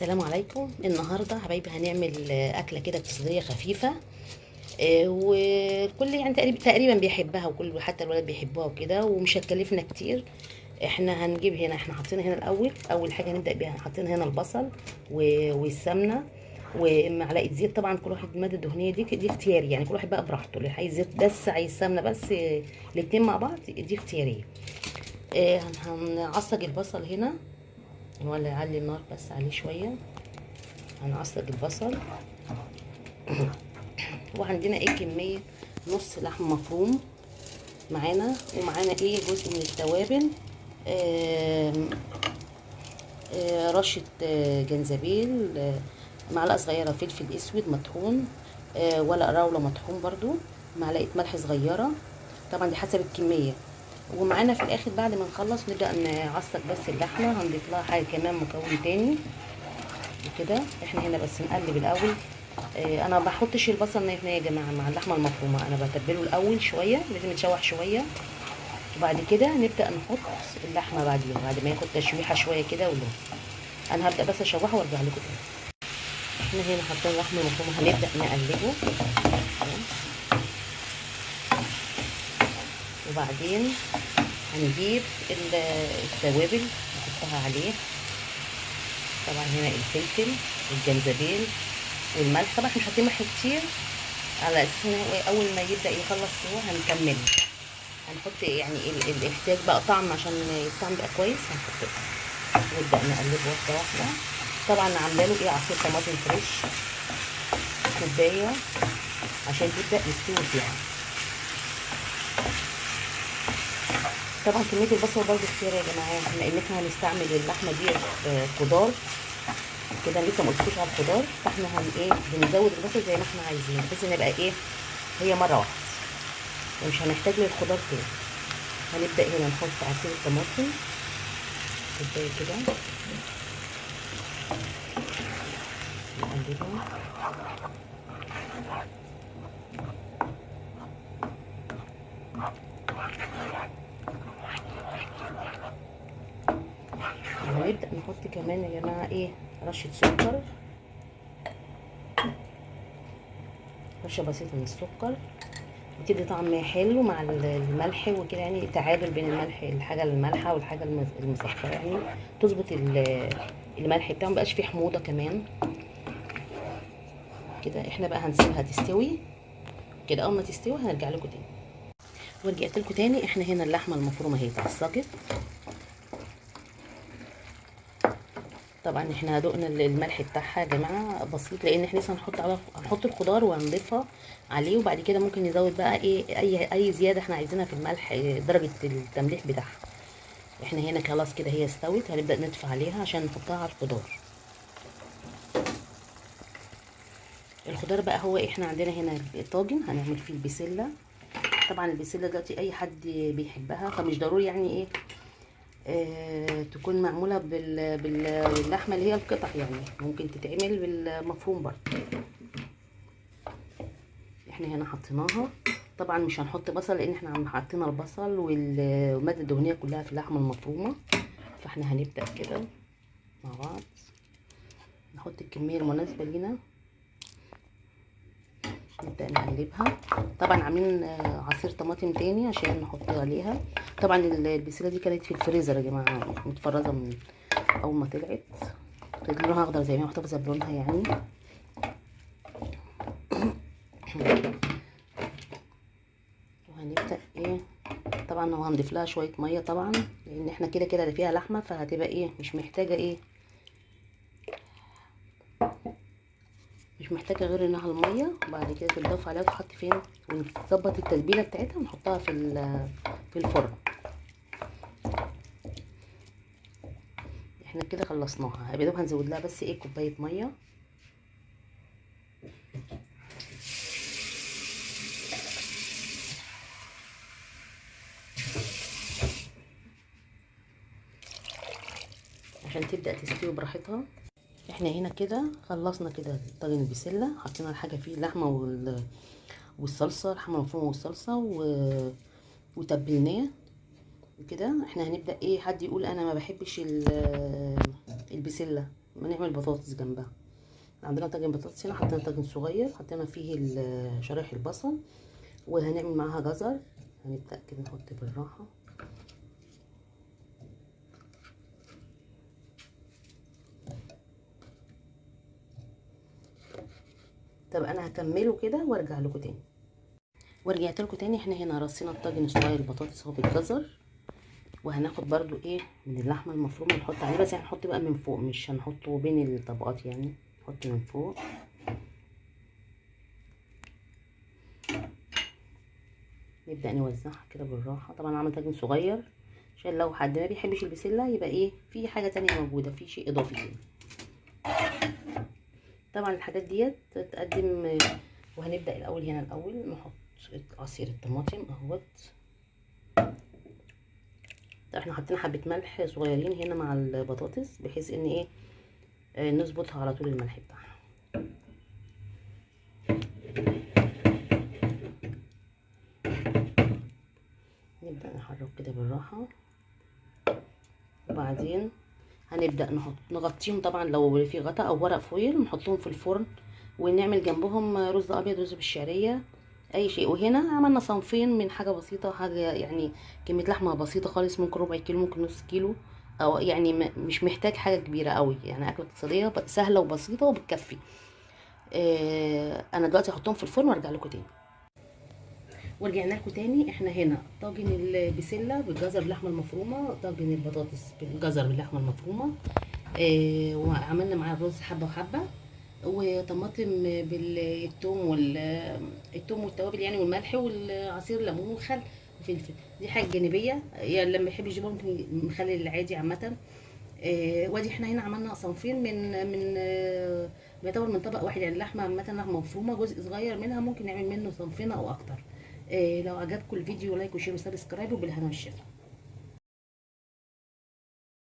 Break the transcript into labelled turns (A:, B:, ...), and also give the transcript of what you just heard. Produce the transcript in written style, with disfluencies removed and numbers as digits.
A: السلام عليكم. النهارده حبايبي هنعمل اكله كده اقتصاديه خفيفه. والكل يعني تقريبا بيحبها، وكل حتى الولاد بيحبوها وكده، ومش هتكلفنا كتير. احنا هنجيب هنا، احنا حاطين هنا اول حاجه نبدا بيها، حاطين هنا البصل والسمنه ومعلقه زيت. طبعا كل واحد الماده الدهنيه دي اختياري، يعني كل واحد بقى براحته، اللي عايز زيت بس عايز سمنه بس، الاتنين مع بعض دي اختياريه. هنعصج البصل هنا، ولا نعلي النار بس عليه شويه. هنعصج البصل. وعندنا ايه كميه نص لحم مفروم معانا، ومعانا ايه جزء من التوابل. آم، رشه جنزبيل، معلقه صغيره فلفل اسود مطحون، ورق راوله مطحون برضو، معلقه ملح صغيره. طبعا دي حسب الكميه. ومعانا في الاخر بعد ما نخلص نبدا نعصق بس اللحمه، هنضيف لها حاجه كمان مكون تاني وكده. احنا هنا بس نقلب الاول. انا ما بحطش البصل ني يا جماعه مع اللحمه المفرومه، انا بتبله الاول شويه، لازم يتشوح شويه، وبعد كده نبدا نحط اللحمه بعدين بعد ما ياخد تشويحه شويه كده ولون. انا هبدا بس اشوحه وارجع لكم تاني. احنا هنا حطينا اللحمه المفرومه، هنبدا نقلبه. وبعدين هنجيب التوابل نحطها عليه. طبعا هنا الفلفل والجنزبيل والملح، طبعا احنا مش حاطين ملح كتير، على اساس ان هو اول ما يبدا يخلص سوا هنكمله. هنحط يعني الاحتياج بقى طعم، عشان الطعم يبقى كويس هنحط. نبدا نقلبه واحده واحده. طبعا عامله له ايه عصير طماطم فريش كوبايه، عشان تبدا يستوي فيها. طبعا كميه البصل برضه اختياري يا جماعه، لان احنا هنستعمل اللحمه دي خضار كده، لسه ما قلتلكوش على الخضار. فاحنا ايه بنزود البصل زي ما احنا عايزين، بحيث ان يبقى ايه هي مره واحده، ومش هنحتاج للخضار تاني. هنبدا هنا نحط عصير الطماطم كوبايه كده، نقلبها. وهنبدأ نحط كمان يا جماعة ايه رشة سكر، رشة بسيطة من السكر، بتدي طعم حلو مع الملح وكده، يعني تعادل بين الملح، الحاجة المالحة والحاجة المسكرة، يعني تظبط الملح بتاعه، مبقاش فيه حموضة كمان كده. احنا بقى هنسيبها تستوي كده، اول ما تستوي هنرجع لكم تاني. ورجعت لكم تاني. احنا هنا اللحمة المفرومة اهي اتعصجت. طبعا احنا دقنا الملح بتاعها يا جماعه بسيط، لان احنا لسه هنحط الخضار وهنضيفها عليه، وبعد كده ممكن نزود بقى ايه اي زياده احنا عايزينها في الملح، درجه التمليح بتاعها. احنا هنا خلاص كده هي استوت، هنبدا نطفي عليها عشان نحطها على الخضار. الخضار بقى هو احنا عندنا هنا طاجن هنعمل فيه البسله. طبعا البسله دلوقتي اي حد بيحبها، فمش ضروري يعني ايه تكون معموله باللحمه اللي هي القطع، يعني ممكن تتعمل بالمفروم برضه. احنا هنا حطيناها. طبعا مش هنحط بصل، لان احنا عم حطينا البصل والماده الدهنيه كلها في اللحمه المفرومه. فاحنا هنبدا كده مع بعض نحط الكميه المناسبه لينا، نبدا نقلبها. طبعا عاملين عصير طماطم تاني عشان نحط عليها. طبعا البسله دي كانت في الفريزر يا جماعه، متفرزه من اول ما طلعت، كانت لونها اخضر زي ما هي محتفظه بلونها يعني. وهنبدا ايه، طبعا هو هنضيف لها شويه ميه طبعا، لان احنا كده كده اللي فيها لحمه، فهتبقى ايه مش محتاجه ايه، مش محتاجه غير انها الميه. وبعد كده تضاف عليها وتحط فين، ونظبط التتبيله بتاعتها ونحطها في الفرن. احنا كده خلصناها، يا دوب هنزود لها بس ايه كوبايه ميه. عشان تبدا تستوي براحتها. احنا هنا كده خلصنا كده طاجن البسله، حطينا الحاجه فيه اللحمه والصلصه، اللحمه المفرومه والصلصه وتبلناه كده. احنا هنبدا ايه، حد يقول انا ما بحبش البسله، ما نعمل بطاطس جنبها. عندنا طاجن بطاطس هنا، حطينا طاجن صغير حطينا فيه شرايح البصل، وهنعمل معاها جزر. هنبدأ كده نحط بالراحة. طب انا هكمله كده وارجع لكم تاني. ورجعت لكم تاني. احنا هنا رصينا الطاجن الصغير البطاطس اهو بالجزر، وهناخد برضو ايه من اللحمه المفرومه نحط عليه، بس هنحط بقى من فوق، مش هنحطه بين الطبقات يعني، نحط من فوق. نبدا نوزعها كده بالراحه. طبعا عامل طاجن صغير عشان لو حد ما بيحبش البسله يبقى ايه في حاجه تانية موجوده، في شيء اضافي كده. طبعا الحاجات ديت تتقدم. وهنبدا الاول هنا نحط عصير الطماطم اهوت. احنا حاطين حبه ملح صغيرين هنا مع البطاطس بحيث ان ايه نظبطها على طول الملح بتاعها. نبدأ نحرك كده بالراحة، وبعدين هنبدأ نغطيهم. طبعا لو في غطا او ورق فويل نحطهم في الفرن، ونعمل جنبهم رز ابيض، رز بالشعرية، اي شيء. وهنا عملنا صنفين من حاجة بسيطة، حاجة يعني كمية لحمة بسيطة خالص، ممكن ربع كيلو ممكن نص كيلو، او يعني مش محتاج حاجة كبيرة قوي يعني، اكلة اقتصادية سهلة وبسيطة وبتكفي. انا دلوقتي هحطهم في الفرن وارجع لكم تاني. ورجعنا لكم تاني. احنا هنا طاجن البسله بالجزر باللحمه المفرومه، طاجن البطاطس بالجزر باللحمه المفرومه. وعملنا معاه الرز حبه وحبه، وطماطم بالثوم الثوم والتوابل يعني، والملح والعصير الليمون والخل وفلفل. دي حاجه جانبيه يعني، لما يحب يجيبها ممكن مخلل العادي عامه. وادي احنا هنا عملنا صنفين من بيعتبر من طبق واحد يعني، اللحمه عامه لحمه مفرومه جزء صغير منها ممكن نعمل منه صنفين او اكتر. لو عجبكم الفيديو لايك وشير وسبسكرايب، وبالهنا والشفا.